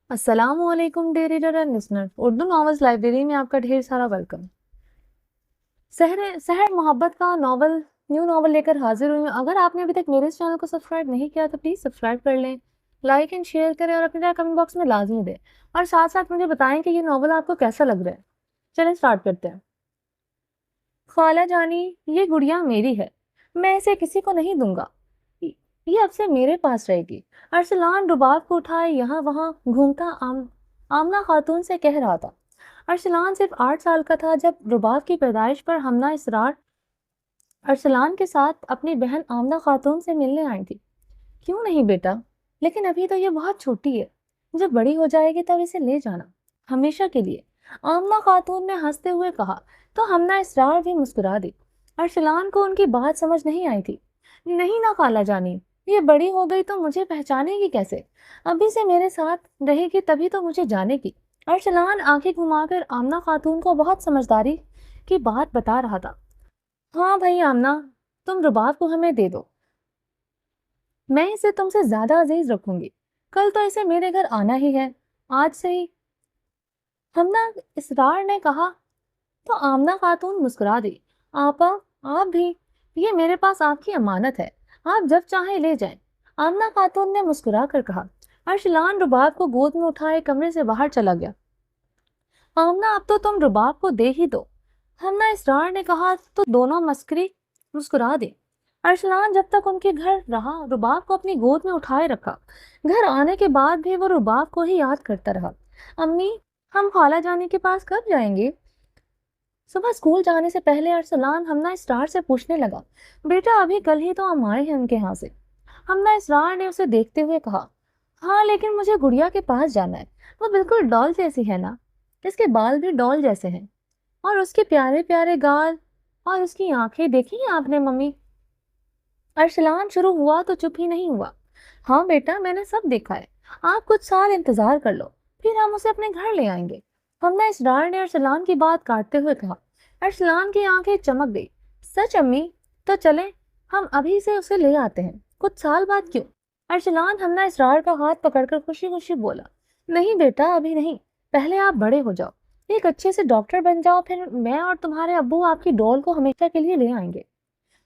السلام علیکم dear reader and listener, Urdu novels library میں آپ کا ڈھیر سارا ویلکم۔ سحر محبت کا نیو ناول لے کر حاضر ہوئی ہوں۔ اگر آپ نے ابھی تک میرے اس چینل کو سبسکرائب نہیں کیا تو پلیز سبسکرائب کر لیں، لائک اینڈ شیئر کریں اور اپنے رائے کمنٹ باکس میں لازمی دیں، اور ساتھ ساتھ مجھے بتائیں کہ یہ ناول آپ کو کیسا لگ رہا ہے۔ چلیں اسٹارٹ کرتے ہیں۔ خالہ جانی، یہ گڑیا میری ہے، میں اسے کسی کو نہیں دوں گا، یہ اب سے میرے پاس رہے گی۔ ارسلان رباب کو اٹھائے یہاں وہاں گھومتا آمنہ خاتون سے کہہ رہا تھا۔ ارسلان صرف 8 سال کا تھا جب رباب کی پیدائش پر حمنہ اسرار ارسلان کے ساتھ اپنی بہن آمنہ خاتون سے ملنے آئی تھی۔ کیوں نہیں بیٹا، لیکن ابھی تو یہ بہت چھوٹی ہے، جب بڑی ہو جائے گی تب اسے لے جانا، ہمیشہ کے لیے، آمنہ خاتون نے ہنستے ہوئے کہا تو حمنہ اسرار بھی مسکرا دی۔ ارسلان کو ان کی بات سمجھ نہیں آئی تھی۔ نہیں نہ خالہ جانی، یہ بڑی ہو گئی تو مجھے پہچانے گی کیسے؟ ابھی سے میرے ساتھ رہے گی تبھی تو مجھے جانے گی۔ ارسلان آنکھیں گھما کر آمنہ خاتون کو بہت سمجھداری کی بات بتا رہا تھا۔ ہاں بھائی آمنہ، تم رباب کو ہمیں دے دو، میں اسے تم سے زیادہ عزیز رکھوں گی، کل تو اسے میرے گھر آنا ہی ہے، آج سے ہی، حمنہ اسرار نے کہا۔ تو آمنہ خاتون مسکرا دی۔ آپا، آپ بھی، یہ میرے پاس آپ کی امانت ہے، آپ جب چاہیں لے جائیں، آمنہ خاتون نے مسکرا کر کہا۔ ارسلان رباب کو گود میں اٹھائے کمرے سے باہر چلا گیا۔ آمنہ اب تو تم رباب کو دے ہی دو، حمنہ اسرار نے کہا تو دونوں مسکرا دے۔ ارسلان جب تک ان کے گھر رہا رباب کو اپنی گود میں اٹھائے رکھا۔ گھر آنے کے بعد بھی وہ رباب کو ہی یاد کرتا رہا۔ امی، ہم خالہ جانی کے پاس کب جائیں گے؟ صبح اسکول جانے سے پہلے ارسلان حمنہ اسرار سے پوچھنے لگا۔ بیٹا ابھی کل ہی تو ہم آئے ہیں ان کے یہاں سے، حمنہ اسرار نے اسے دیکھتے ہوئے کہا۔ ہاں لیکن مجھے گڑیا کے پاس جانا ہے، وہ بالکل ڈال جیسی ہے نا، اس کے بال بھی ڈال جیسے ہیں، اور اس کے پیارے پیارے گال، اور اس کی آنکھیں دیکھی ہیں آپ نے ممی؟ ارسلان شروع ہوا تو چپ ہی نہیں ہوا۔ ہاں بیٹا، میں نے سب دیکھا ہے، آپ کچھ سال انتظار کر لو، پھر ہم اسے اپنے گھر لے آئیں گے، حمنہ اسرار نے ارسلان کی بات کاٹتے ہوئے کہا۔ ارسلان کی آنکھیں چمک گئی۔ سچ امی؟ تو چلیں ہم ابھی سے اسے لے آتے ہیں، کچھ سال بعد کیوں؟ ارسلان حمنہ اسرار کا ہاتھ پکڑ کر خوشی خوشی بولا۔ نہیں بیٹا، ابھی نہیں، پہلے آپ بڑے ہو جاؤ، ایک اچھے سے ڈاکٹر بن جاؤ، پھر میں اور تمہارے ابو آپ کی ڈول کو ہمیشہ کے لیے لے آئیں گے،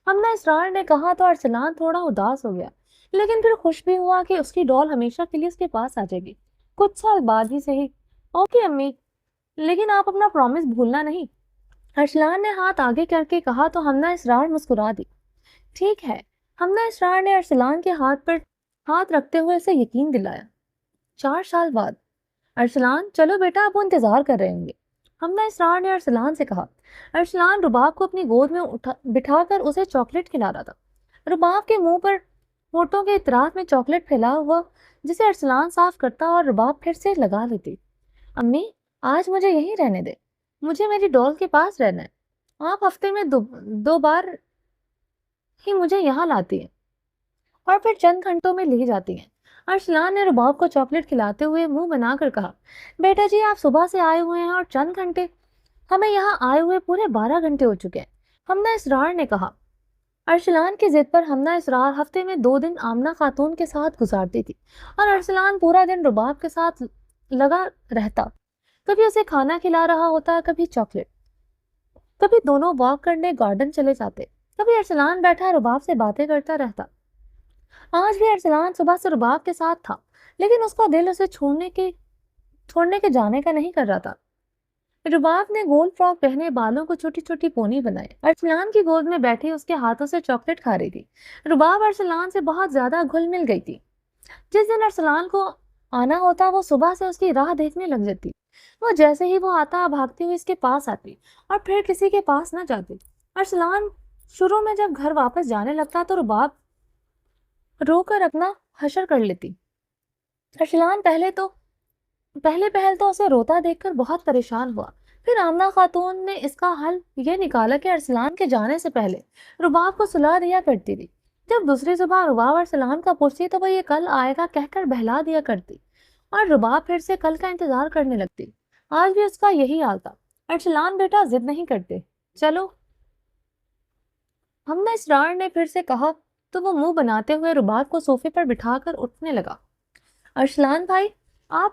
حمنہ اسرار نے کہا تو ارسلان تھوڑا اداس ہو گیا، لیکن پھر خوش بھی ہوا کہ اس کی ڈول ہمیشہ کے لیے اس کے پاس آ جائے گی، کچھ سال بعد ہی صحیح۔ اوکے امی، لیکن آپ اپنا پرومس بھولنا نہیں، ارسلان نے ہاتھ آگے کر کے کہا تو حمنہ اسرار مسکرا دی۔ ٹھیک ہے، حمنہ اسرار نے ارسلان کے ہاتھ پر ہاتھ رکھتے ہوئے اسے یقین دلایا۔ 4 سال بعد، ارسلان چلو بیٹا، اب وہ انتظار کر رہے ہوں گے، حمنہ اسرار نے ارسلان سے کہا۔ ارسلان رباب کو اپنی گود میں بٹھا کر اسے چاکلیٹ کھلا رہا تھا۔ رباب کے منہ پر ہونٹوں کے اطراف میں چاکلیٹ پھیلا ہوا جسے ارسلان صاف کرتا اور رباب پھر سے لگا لیتی۔ امی، آج مجھے یہیں رہنے دے، مجھے میری ڈول کے پاس رہنا ہے، آپ ہفتے میں دو بار ہی مجھے یہاں لاتی ہیں اور پھر چند گھنٹوں میں لے جاتی ہیں۔ ارسلان نے رباب کو چاکلیٹ کھلاتے ہوئے منہ بنا کر کہا۔ بیٹا جی، آپ صبح سے آئے ہوئے ہیں اور چند گھنٹے، ہمیں یہاں آئے ہوئے پورے 12 گھنٹے ہو چکے ہیں، حمنہ اسرار نے کہا۔ ارسلان کی ضد پر حمنہ اسرار ہفتے میں 2 دن آمنہ خاتون کے ساتھ گزارتی تھی، اور ارسلان پورا دن رباب کے ساتھ لگا رہتا، کبھی اسے کھانا کھلا رہا ہوتا، کبھی چاکلیٹ، کبھی دونوں واک کرنے گارڈن چلے جاتے، کبھی ارسلان بیٹھا رباب سے باتیں کرتا رہتا۔ آج بھی ارسلان صبح سے رباب کے ساتھ تھا، لیکن اس کا دل اسے چھوڑنے کے جانے کا نہیں کر رہا تھا۔ رباب نے گول فراک پہنے، بالوں کو چھوٹی چھوٹی پونی بنائے، ارسلان کی گود میں بیٹھی اس کے ہاتھوں سے چاکلیٹ کھا رہی تھی۔ رباب ارسلان سے بہت زیادہ گھل مل گئی تھی۔ جس دن ارسلان کو آنا ہوتا وہ صبح سے اس کی راہ دیکھنے لگ جاتی، وہ جیسے ہی وہ آتا بھاگتی ہوئی اس کے پاس آتی اور پھر کسی کے پاس نہ جاتی۔ ارسلان شروع میں جب گھر واپس جانے لگتا تو رباب رو کر اپنا حشر کر لیتی۔ ارسلان پہلے پہل تو اسے روتا دیکھ کر بہت پریشان ہوا، پھر آمنہ خاتون نے اس کا حل یہ نکالا کہ ارسلان کے جانے سے پہلے رباب کو سلا دیا کرتی تھی۔ جب دوسری صبح رباب ارسلان کا پوچھتی تو وہ یہ کل آئے گا کہہ کر بہلا دیا کرتی، اور رباب پھر سے کل کا انتظار کرنے لگتی۔ آج بھی اس کا یہی حال تھا۔ ارسلان بیٹا، ضد نہیں کرتے، چلو، حمنہ اسرار نے پھر سے کہا تو وہ منہ بناتے ہوئے رباب کو صوفے پر بٹھا کر اٹھنے لگا۔ ارسلان بھائی، آپ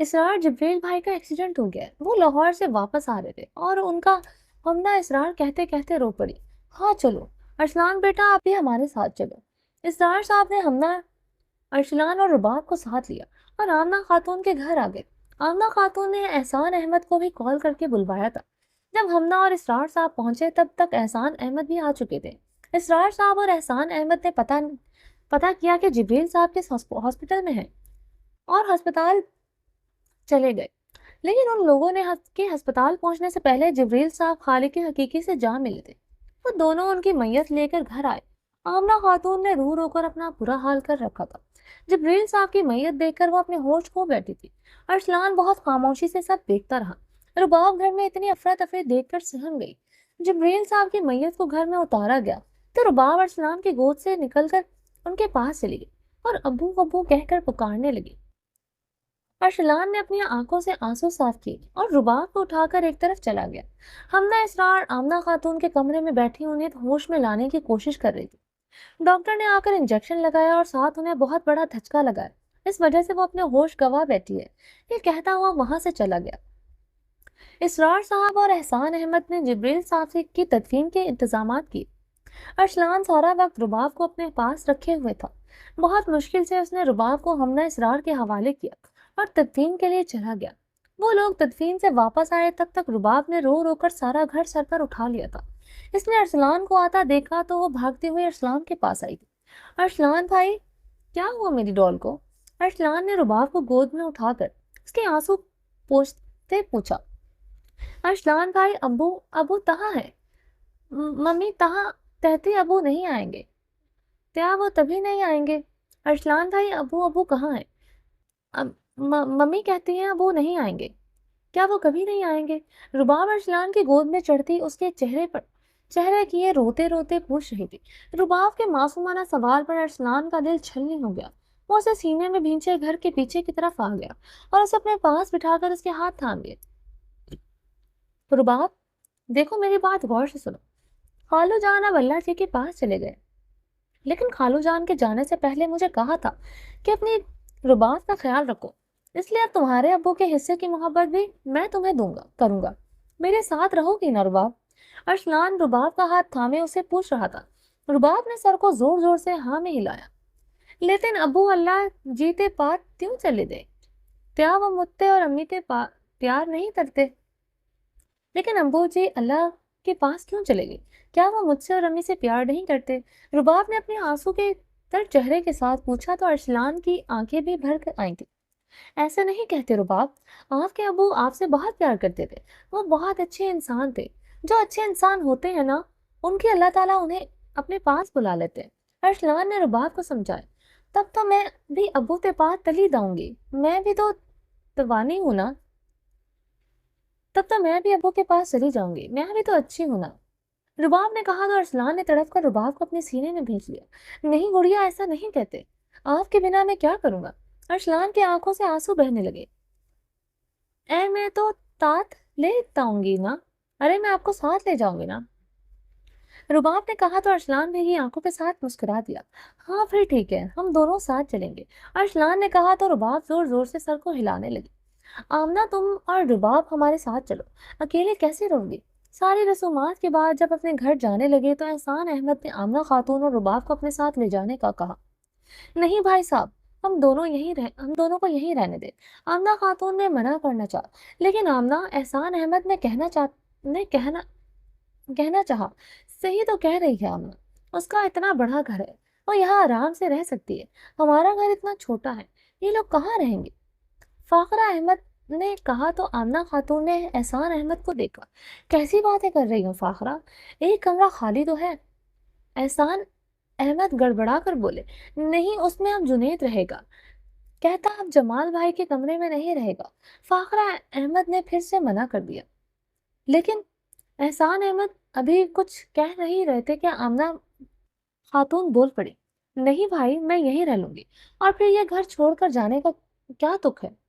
اسرار جبریل بھائی کا ایکسیڈنٹ ہو گیا ہے، وہ لاہور سے واپس آ رہے تھے اور ان کا ہمدہ اسرار کہتے کہتے رو پڑی۔ ہاں چلو ارسلان بیٹا، آپ بھی ہمارے ساتھ چلو۔ اسرار صاحب نے ہمدہ، ارسلان اور رباب کو ساتھ لیا اور آمنہ خاتون کے گھر آ گئے۔ آمنہ خاتون نے احسان احمد کو بھی کال کر کے بلوایا تھا۔ جب ہمدہ اور اسرار صاحب پہنچے تب تک احسان احمد بھی آ چکے تھے۔ اسرار صاحب اور احسان احمد نے پتہ کیا کہ جبریل صاحب کس ہاسپٹل میں ہیں اور ہسپتال چلے گئے، لیکن ان لوگوں نے کہ ہسپتال پہنچنے سے پہلے جبریل صاحب خالق حقیقی سے جا ملے تھے۔ وہ دونوں ان کی میت لے کر گھر آئے۔ آمنہ خاتون نے رو رو کر اپنا برا حال کر رکھا تھا۔ جبریل صاحب کی میت دیکھ کر وہ اپنے ہوش کھو بیٹھی تھی۔ ارسلان بہت خاموشی سے سب دیکھتا رہا۔ رباب گھر میں اتنی افراتفری دیکھ کر سہم گئی۔ جبریل صاحب کی میت کو گھر میں اتارا گیا تو رباب ارسلان کی گود سے نکل کر ان کے پاس چلی گئی اور ابو ابو کہہ کر پکارنے لگی۔ ارسلان نے اپنی آنکھوں سے آنسو صاف کیے اور رباب کو اٹھا کر ایک طرف چلا گیا۔ ہمدہ اسرار آمنہ خاتون کے کمرے میں بیٹھی انہیں ہوش میں لانے کی کوشش کر رہی تھی۔ ڈاکٹر نے آ کر انجیکشن لگایا اور ساتھ انہیں بہت بڑا دھچکا لگایا۔ اس وجہ سے وہ اپنے ہوش گوا بیٹھی ہے، یہ کہتا ہوا وہاں سے چلا گیا۔ اسرار صاحب اور احسان احمد نے جبریل صاحب کی تدفین کے انتظامات کیے۔ ارسلان سارا وقت رباب کو اپنے پاس رکھے ہوئے تھا۔ بہت مشکل سے اس نے رباب کو ہمدہ اسرار کے حوالے کیا اور تدفین کے لیے چلا گیا۔ وہ لوگ تدفین سے واپس آئے تب تک رباب نے رو رو کر سارا گھر سر پر اٹھا لیا تھا۔ اس نے ارسلان کو آتا دیکھا تو وہ بھاگتے ہوئے ارسلان کے پاس آئی تھی۔ ارسلان بھائی، کیا ہوا میری ڈال کو؟ ارسلان نے رباب کو گود میں اٹھا کر اس کے آنسو پوچھتے پوچھا۔ ارسلان بھائی، ابو تہاں ہے؟ ممی تہاں کہتی ابو نہیں آئیں گے۔ کیا وہ تبھی نہیں آئیں گے؟ ارسلان بھائی، ابو کہاں ہیں؟ ممی کہتی ہیں ابو نہیں آئیں گے۔ کیا وہ کبھی نہیں آئیں گے؟ رباب ارسلان کی گود میں چڑھتی اس کے چہرے کیے روتے روتے پوچھ رہی تھی۔ رباب کے معصومانہ سوال پر ارسلان کا دل چھلنی ہو گیا۔ وہ اسے سینے میں بھینچے گھر کے پیچھے کی طرف آ گیا اور اسے اپنے پاس بٹھا کر اس کے ہاتھ تھام لیے۔ رباب، دیکھو میری بات غور سے سنو۔ خالو جان اب اللہ جی کے پاس چلے گئے، لیکن خالو جان کے جانے سے پہلے مجھے کہا تھا کہ اپنی رباب کا خیال رکھو، اس لیے اب تمہارے ابو کے حصے کی محبت بھی میں تمہیں کروں گا۔ میرے ساتھ رہو گی نا رباب؟ ارسلان رباب کا ہاتھ تھامے اسے پوچھ رہا تھا۔ رباب نے سر کو زور زور سے ہاں میں ہلایا۔ لیکن ابو اللہ جیتے پات کیوں چلے گئے؟ کیا وہ مجھتے اور امی سے پیار نہیں کرتے؟ لیکن ابو جی اللہ کے پاس کیوں چلے گئے؟ کیا وہ مجھ سے اور امی سے پیار نہیں کرتے؟ رباب نے اپنے آنسو کے تر چہرے کے ساتھ پوچھا تو ارسلان کی آنکھیں بھی بھر کر آئی تھی۔ ایسے نہیں کہتے رباب، آپ کے ابو آپ سے بہت پیار کرتے تھے، وہ بہت اچھے انسان تھے۔ جو اچھے انسان ہوتے ہیں نا، ان کی اللہ تعالیٰ انہیں اپنے پاس بلا لیتے ہیں۔ ارسلان نے رباب کو سمجھایا۔ تب تو میں بھی ابو کے پاس تلی جاؤں گی، میں بھی تو توانی ہوں نا۔ تب تو میں بھی ابو کے پاس چلی جاؤں گی، میں بھی تو اچھی ہوں نا، رباب نے کہا تو ارسلان نے تڑپ کر رباب کو اپنے سینے میں بھینچ لیا۔ نہیں گڑیا، ایسا نہیں کہتے، آپ کے بنا میں کیا کروں گا؟ ارسلان کی آنکھوں سے آنسو بہنے لگے۔ میں تو ساتھ لے جاؤں گی نا، ارے میں آپ کو ساتھ لے جاؤں گی نا، رباب نے کہا تو ارسلان نے آنکھوں کے ساتھ مسکرا دیا۔ ہاں پھر ٹھیک ہے، ہم دونوں ساتھ چلیں گے، ارسلان نے کہا تو رباب زور زور سے سر کو ہلانے لگی۔ آمنہ، تم اور رباب ہمارے ساتھ چلو، اکیلے کیسے رہوں گی؟ ساری رسومات کے بعد جب اپنے گھر جانے لگے تو احسان احمد نے آمنہ خاتون اور رباب کو اپنے ساتھ لے جانے کا کہا۔ نہیں بھائی صاحب، ہم دونوں کو یہیں رہنے دیں، آمنہ خاتون نے منع کرنا چاہا، لیکن آمنہ احسان احمد نے کہنا چاہا۔ صحیح تو کہہ رہی ہے آمنہ، اس کا اتنا بڑا گھر ہے، وہ یہاں آرام سے رہ سکتی ہے، ہمارا گھر اتنا چھوٹا ہے، یہ لوگ کہاں رہیں گے؟ فاخرہ احمد نے کہا تو آمنہ خاتون نے احسان احمد کو دیکھا۔ کیسی باتیں کر رہی ہوں فاخرہ، ایک کمرہ خالی تو ہے۔ احسان احمد گڑبڑا کر بولے، نہیں، اس میں اب جنید رہے گا، کہتا اب جمال بھائی کے کمرے میں نہیں رہے گا۔ فاخرہ احمد نے پھر سے منع کر دیا، لیکن احسان احمد ابھی کچھ کہہ نہیں رہے تھے کہ آمنہ خاتون بول پڑی، نہیں بھائی، میں یہیں رہ لوں گی، اور پھر یہ گھر چھوڑ کر جانے کا کیا تک ہے؟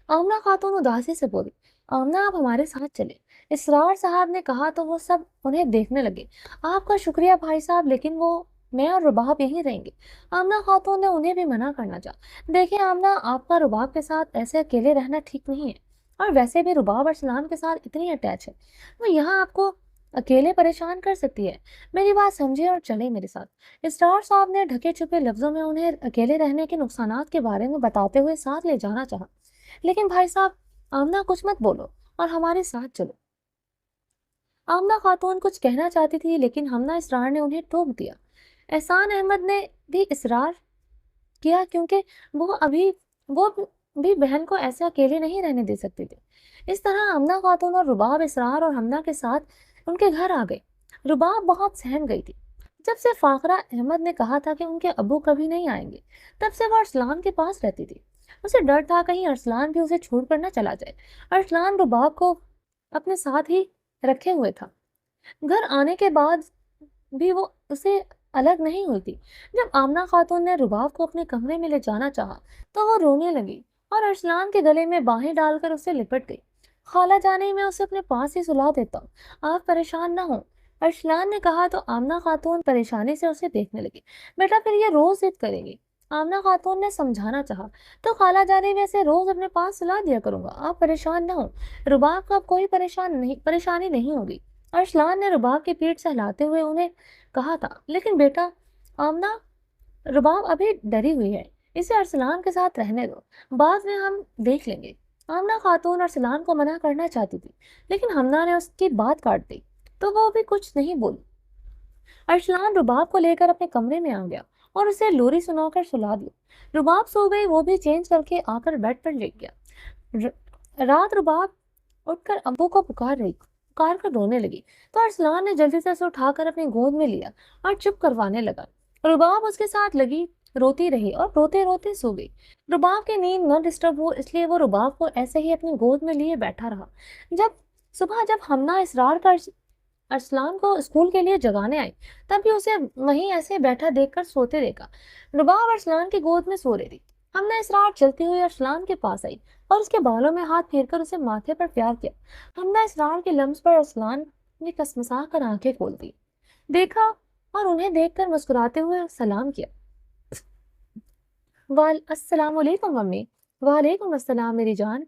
آمنہ خاتون اداسی سے بولی، آمنہ آپ ہمارے ساتھ چلے، اسرار صاحب نے کہا تو وہ سب انہیں دیکھنے لگے۔ آپ کا شکریہ بھائی صاحب، لیکن وہ میں اور رباب یہیں رہیں گے۔ آمنہ خاتون نے انہیں بھی منع کرنا چاہا۔ دیکھیں آمنہ، آپ کا رباب کے ساتھ ایسے اکیلے رہنا ٹھیک نہیں ہے، اور ویسے بھی رباب ارسلان کے ساتھ اتنی اٹیچ ہے، وہ یہاں آپ کو اکیلے پریشان کر سکتی ہے۔ میری بات سمجھے اور چلے میرے ساتھ۔ اسرار صاحب نے ڈھکے چھپے لفظوں میں انہیں اکیلے رہنے کے نقصانات کے بارے میں بتاتے ہوئے ساتھ لے جانا چاہا۔ لیکن بھائی صاحب، آمنہ کچھ مت بولو اور ہمارے ساتھ چلو۔ آمنہ خاتون کچھ کہنا چاہتی تھی، لیکن حمنہ اسرار نے انہیں ٹوک دیا۔ احسان احمد نے بھی اصرار کیا، کیونکہ وہ بھی بہن کو ایسے اکیلے نہیں رہنے دے سکتے تھے۔ اس طرح آمنہ خاتون اور رباب اسرار اور حمنہ کے ساتھ ان کے گھر آ گئے۔ رباب بہت سہم گئی تھی۔ جب سے فاخرہ احمد نے کہا تھا کہ ان کے ابو کبھی نہیں آئیں گے، تب سے وہ ارسلان کے پاس رہتی تھی۔ اسے ڈر تھا کہیں ارسلان بھی اسے چھوڑ کر نہ چلا جائے۔ ارسلان رباب کو اپنے ساتھ ہی رکھے ہوئے تھا۔ گھر آنے کے بعد بھی وہ اسے الگ نہیں ہوئی تھی۔ جب آمنہ خاتون نے رباب کو اپنے کمرے میں لے جانا چاہا تو وہ رونے لگی اور ارسلان کے گلے میں باہیں ڈال کر اسے لپٹ گئی۔ خالہ جانی، میں اسے اپنے پاس ہی سلا دیتا ہوں، آپ پریشان نہ ہوں، ارسلان نے کہا تو آمنہ خاتون پریشانی سے اسے دیکھنے لگی۔ بیٹا پھر یہ روز ضد کرے گی، آمنہ خاتون نے سمجھانا چاہا۔ تو خالہ جانی، ویسے روز اپنے پاس سلا دیا کروں گا، آپ پریشان نہ ہوں، رباب کو اب کوئی پریشانی نہیں ہوگی، ارسلان نے رباب کی پیٹھ سہلاتے ہوئے انہیں کہا تھا۔ لیکن بیٹا آمنہ، رباب ابھی ڈری ہوئی ہے، اسے ارسلان کے ساتھ رہنے دو، بعد میں ہم دیکھ لیں گے۔ آمنہ خاتون ارسلان کو منع کرنا چاہتی تھی، لیکن حمنہ نے اس کی بات کاٹ دی تو وہ بھی کچھ نہیں بولی۔ ارسلان رباب کو لے کر اپنے کمرے میں آ گیا اور اسے لوری سنا کر سلا دیا۔ رباب سو گئی، وہ بھی چینج کر کے آ کر بیڈ پر لیٹ گیا۔ رات رباب اٹھ کر ابو کو پکار کر رونے لگی تو ارسلان نے جلدی سے اسے اٹھا کر اپنی گود میں لیا اور چپ کروانے لگا۔ رباب اس کے ساتھ لگی روتی رہی اور روتے روتے سو گئی۔ رباب کی نیند نہ ڈسٹرب ہو، اس لیے وہ رباب کو ایسے ہی اپنی گود میں لیے بیٹھا رہا۔ جب حمنہ اسرار کا ارسلان کو اسکول کے لیے جگانے آئی، تب بھی اسے وہیں ایسے بیٹھا دیکھ کر سوتے دیکھا۔ رباب ارسلان کی گود میں سو رہی تھی۔ حمنہ اسرار چلتی ہوئی ارسلان کے پاس آئی اور اس کے بالوں میں ہاتھ پھیر کر اسے ماتھے پر پیار کیا۔ حمنہ اسرار کے لمس پر ارسلان نے کسمسا کر آنکھیں کھول دی، دیکھا اور انہیں دیکھ کر مسکراتے ہوئے سلام کیا۔ السلام علیکم ممی۔ وعلیکم السلام میری جان،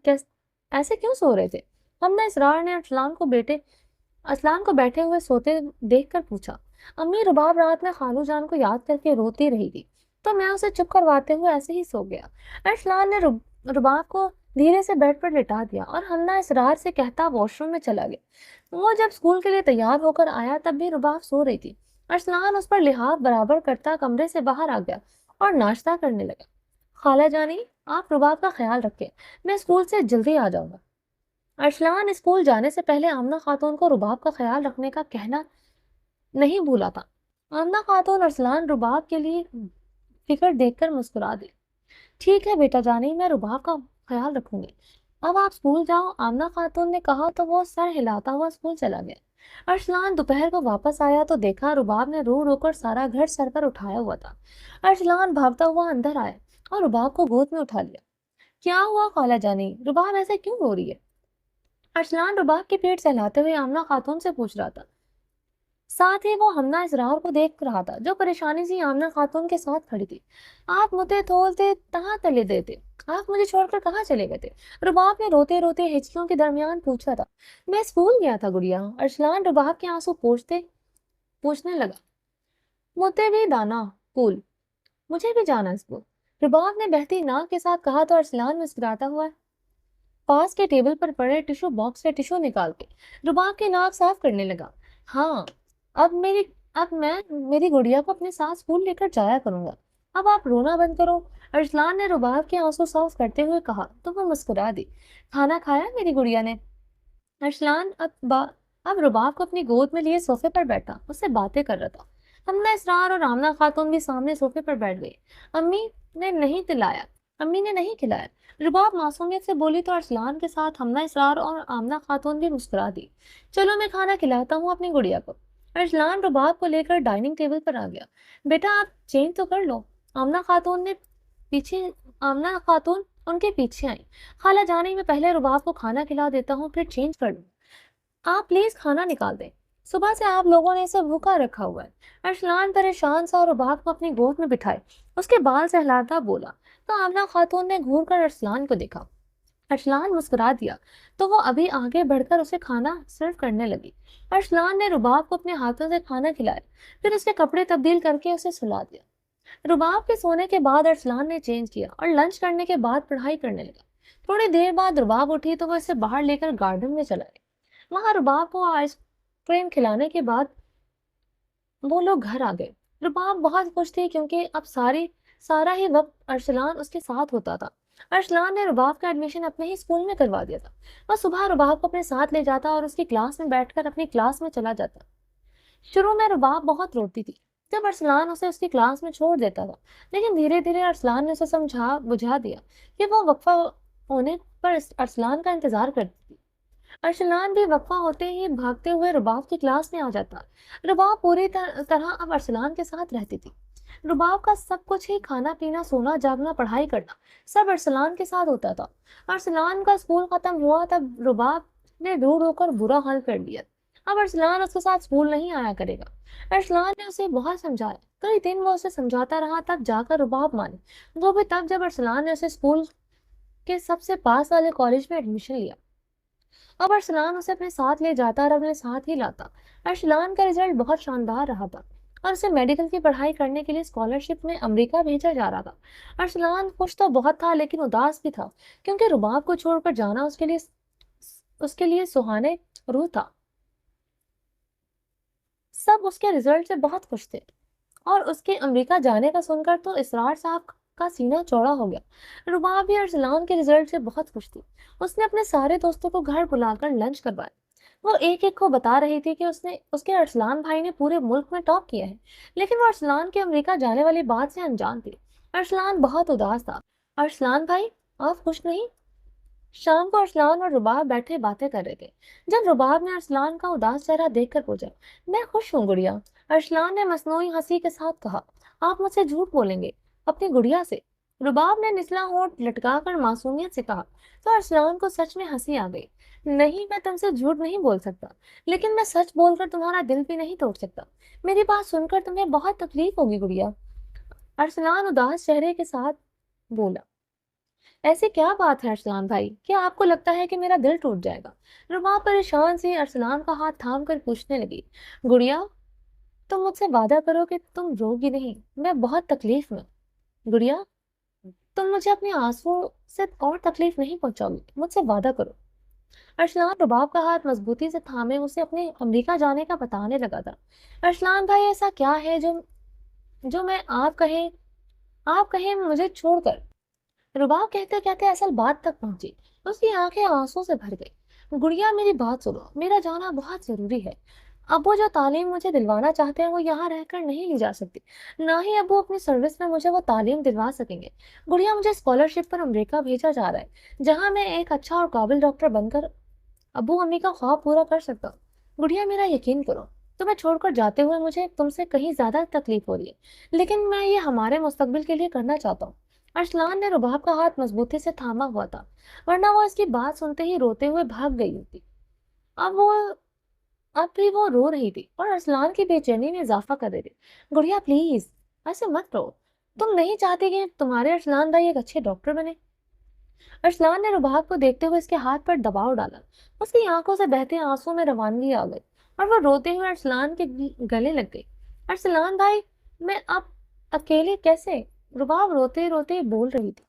ایسے کیوں سو رہے تھے؟ حمنہ اسرار نے ارسلان کو بیٹھے ہوئے سوتے دیکھ کر پوچھا۔ امی، رباب رات میں خالو جان کو یاد کر کے روتی رہی تھی تو میں اسے چپ کرواتے ہوئے ایسے ہی سو گیا۔ ارسلان نے رباب کو دھیرے سے بیڈ پر لٹا دیا اور حمنہ اسرار سے کہتا واش روم میں چلا گیا۔ وہ جب اسکول کے لیے تیار ہو کر آیا تب بھی رباب سو رہی تھی۔ ارسلان اس پر لحاظ برابر کرتا کمرے سے باہر آ گیا اور ناشتہ کرنے لگا۔ خالہ جانی، آپ رباب کا خیال رکھیں، میں اسکول سے جلدی آ جاؤں گا۔ ارسلان اسکول جانے سے پہلے آمنہ خاتون کو رباب کا خیال رکھنے کا کہنا نہیں بھولا تھا۔ آمنہ خاتون ارسلان رباب کے لیے فکر دیکھ کر مسکرا دی۔ ٹھیک ہے بیٹا جانی، میں رباب کا خیال رکھوں گی، اب آپ اسکول جاؤ، آمنہ خاتون نے کہا تو وہ سر ہلاتا ہوا اسکول چلا گیا۔ ارسلان دوپہر کو واپس آیا تو دیکھا رباب نے رو رو کر سارا گھر سر پر اٹھایا ہوا تھا۔ ارسلان بھاگتا ہوا اندر آیا اور رباب کو گود میں اٹھا لیا۔ کیا ہوا خالہ جانی، رباب ایسے کیوں رو رہی ہے؟ ارسلان رباب کی پیٹ سہلاتے ہوئے آمنہ خاتون سے پوچھ رہا تھا۔ ساتھ ہی وہ حمنہ اسرار کو دیکھ رہا تھا جو پریشانی سے آمنہ خاتون کے ساتھ کھڑی تھی۔ آپ مجھے تھولتے کہاں تلے دیتے، آپ مجھے چھوڑ کر کہاں چلے گئے تھے؟ رباب نے روتے روتے ہچکیوں کے درمیان پوچھا تھا۔ میں اسکول گیا تھا گڑیا، ارسلان رباب کے آنسو پوچھنے لگا۔ مجھے بھی دانا پول، مجھے بھی جانا اسکول، رباب نے بہتی ناک کے ساتھ کہا تو ارسلان مسکراتا ہوا پاس کے ٹیبل پر پڑے ٹشو باکس سے ٹشو نکال کے رباب کی ناک صاف کرنے لگا۔ ہاں، اب میں میری گڑیا کو اپنے ساتھ اسکول لے کر جایا کروں گا، اب آپ رونا بند کرو، ارسلان نے رباب کے آنسو صاف کرتے ہوئے کہا تو وہ مسکرا دی۔ کھانا کھایا میری گڑیا نے؟ ارسلان اب رباب کو اپنی گود میں لیے صوفے پر بیٹھا، اس سے باتیں کر رہا تھا۔ حمنہ اسرار اور آمنہ خاتون بھی سامنے صوفے پر بیٹھ گئی۔ امی نے نہیں کھلایا، رباب معصومیت سے بولی تو ارسلان کے ساتھ حمنہ اسرار اور آمنہ خاتون بھی مسکرا دی۔ چلو میں کھانا کھلاتا ہوں اپنی گڑیا کو۔ ارسلان رباب کو لے کر ڈائننگ ٹیبل پر آ گیا۔ بیٹا آپ چینج تو کر لو، آمنہ خاتون ان کے پیچھے آئی۔ خالہ جانی، میں پہلے رباب کو کھانا کھلا دیتا ہوں پھر چینج کر لوں، آپ پلیز کھانا نکال دیں۔ صبح سے آپ لوگوں نے اسے بھوکا رکھا ہوا ہے۔ ارسلان پریشان سا اور رباب کو اپنی گود میں بٹھائے اس کے بال سہلاتا بولا۔ تو آمنہ خاتون نے گھور کر ارسلان کو دیکھا۔ ارسلان مسکرا دیا تو وہ ابھی آگے بڑھ کر اسے کھانا سرو کرنے لگی۔ ارسلان نے رباب کو اپنے ہاتھوں سے کھانا کھلایا، پھر اس کے کپڑے تبدیل کر کے اسے سلا دیا۔ رباب کے سونے کے بعد ارسلان نے چینج کیا اور لنچ کرنے کے بعد پڑھائی کرنے لگا۔ تھوڑی دیر بعد رباب اٹھی تو وہ اسے باہر لے کر گارڈن میں چلا گیا۔ وہاں رباب کو آئس کریم کھلانے کے بعد وہ لوگ گھر آ گئے۔ رباب بہت خوش تھی کیونکہ اب سارا ہی وقت ارسلان اس کے ساتھ ہوتا تھا۔ ارسلان نے رباب کا ایڈمیشن اپنے ہی اسکول میں کروا دیا تھا۔ وہ صبح رباب کو اپنے ساتھ لے جاتا اور اس کی کلاس میں بیٹھ کر اپنی کلاس میں چلا جاتا۔ شروع میں رباب بہت روتی تھی جب ارسلان اسے اس کی کلاس میں چھوڑ دیتا تھا، لیکن دھیرے دھیرے ارسلان نے اسے بجھا دیا کہ وہ وقفہ ہونے پر ارسلان کا انتظار کرتی تھی۔ ارسلان بھی وقفہ ہوتے ہی بھاگتے ہوئے رباب کی کلاس میں آ جاتا۔ رباب پوری طرح اب ارسلان کے ساتھ رہتی تھی۔ رباب کا سب کچھ ہی کھانا پینا، سونا جاگنا، پڑھائی کرنا سب ارسلان کے ساتھ ہوتا تھا۔ ارسلان کا اسکول ختم ہوا تب رباب نے رو رو کر برا حال کر لیا۔ اب ارسلان اس کے ساتھ اسکول نہیں آیا کرے گا۔ ارسلان نے اسے بہت سمجھایا، کئی دن وہ اسے سمجھاتا رہا، تب جا کر رباب مانی، وہ بھی تب جب ارسلان نے اسے اسکول کے سب سے پاس والے کالج میں ایڈمیشن لیا۔ اب ارسلان اسے اپنے ساتھ لے جاتا اور اپنے ساتھ ہی لاتا۔ ارسلان کا رزلٹ بہت شاندار رہا تھا اور اسے میڈیکل کی پڑھائی کرنے کے لیے اسکالرشپ میں امریکہ بھیجا جا رہا تھا۔ ارسلان خوش تو بہت تھا لیکن اداس بھی تھا کیونکہ رباب کو چھوڑ کر جانا اس کے لیے سہانے روح تھا۔ سب اس کے رزلٹ سے بہت خوش تھے اور اس کے امریکہ جانے کا سن کر تو اسرار صاحب کا سینہ چوڑا ہو گیا۔ رباب بھی ارسلان کے رزلٹ سے بہت خوش تھی۔ اس نے اپنے سارے دوستوں کو گھر بلا کر لنچ کروایا۔ وہ ایک ایک کو بتا رہی تھی کہ اس کے ارسلان بھائی نے پورے ملک میں ٹاپ کیا ہے، لیکن وہ ارسلان کے امریکہ جانے والی بات سے انجان تھی۔ ارسلان بہت اداس تھا۔ ارسلان بھائی، آپ خوش نہیں؟ شام کو ارسلان اور رباب بیٹھے باتیں کر رہے تھے جب رباب نے ارسلان کا اداس چہرہ دیکھ کر پوچھا۔ میں خوش ہوں گڑیا، ارسلان نے مصنوعی ہنسی کے ساتھ کہا۔ آپ مجھ سے جھوٹ بولیں گے اپنی گڑیا سے؟ رباب نے نچلا ہونٹ لٹکا کر معصومیت سے کہا۔ تو ارسلان کو سچ میں ہنسی آ گئی۔ نہیں، میں تم سے جھوٹ نہیں بول سکتا، لیکن میں سچ بول کر تمہارا دل بھی نہیں توڑ سکتا۔ میری بات سن کر تمہیں بہت تکلیف ہوگی گڑیا، ارسلان اداس چہرے کے ساتھ بولا۔ ایسی کیا بات ہے ارسلان بھائی، کیا آپ کو لگتا ہے کہ میرا دل ٹوٹ جائے گا؟ رباب پریشان سی ارسلان کا ہاتھ تھام کر پوچھنے لگی۔ گڑیا، تم مجھ سے وعدہ کرو کہ تم روگی نہیں، میں بہت تکلیف میں۔ گڑیا، تم مجھے اپنے آنسو سے اور تکلیف نہیں پہنچاؤ گی، مجھ سے وعدہ کرو۔ ارسلان رباب کا ہاتھ مضبوطی سے تھامے اسے اپنے امریکہ جانے کا بتانے لگا تھا۔ ارسلان بھائی، ایسا کیا ہے جو میں آپ کہیں مجھے چھوڑ کر؟ رباب کہتے کہتے اصل بات تک پہنچی۔ اس کی آنکھیں آنسوں سے بھر گئی۔ گڑیا، میری بات سنو، میرا جانا بہت ضروری ہے۔ ابو جو تعلیم مجھے دلوانا چاہتے ہیں وہ یہاں رہ کر نہیں لی جا سکتی، نہ ہی ابو اپنی سروس میں مجھے وہ تعلیم دلوا سکیں گے۔ گڑیا، مجھے اسکالرشپ پر امریکہ بھیجا جا رہا ہے جہاں میں ایک اچھا اور قابل ڈاکٹر بن کر ابو امی کا خواب پورا کر سکتا ہوں۔ گڑیا، میرا یقین کرو، تمہیں چھوڑ کر جاتے ہوئے مجھے تم سے کہیں زیادہ تکلیف ہو رہی ہے، لیکن میں یہ ہمارے مستقبل کے لیے کرنا چاہتا ہوں۔ ارسلان نے رباب کا ہاتھ مضبوطی سے تھاما ہوا تھا، ورنہ وہ اس کی بات سنتے ہی روتے ہوئے بھاگ گئی ہوتی۔ اب بھی وہ رو رہی تھی اور ارسلان کی بے چینی میں اضافہ کر رہی تھی۔ گڑیا پلیز، ایسے مت رو، تم نہیں چاہتی کہ تمہارے ارسلان بھائی ایک اچھے ڈاکٹر بنے؟ ارسلان نے رباب کو دیکھتے ہوئے اس کے ہاتھ پر دباؤ ڈالا۔ اس کی آنکھوں سے بہتے آنسوں میں روانگی آ گئی اور وہ روتے ہوئے ارسلان کے گلے لگ گئی۔ ارسلان بھائی، میں اب اکیلے کیسے؟ رباب روتے روتے بول رہی تھی۔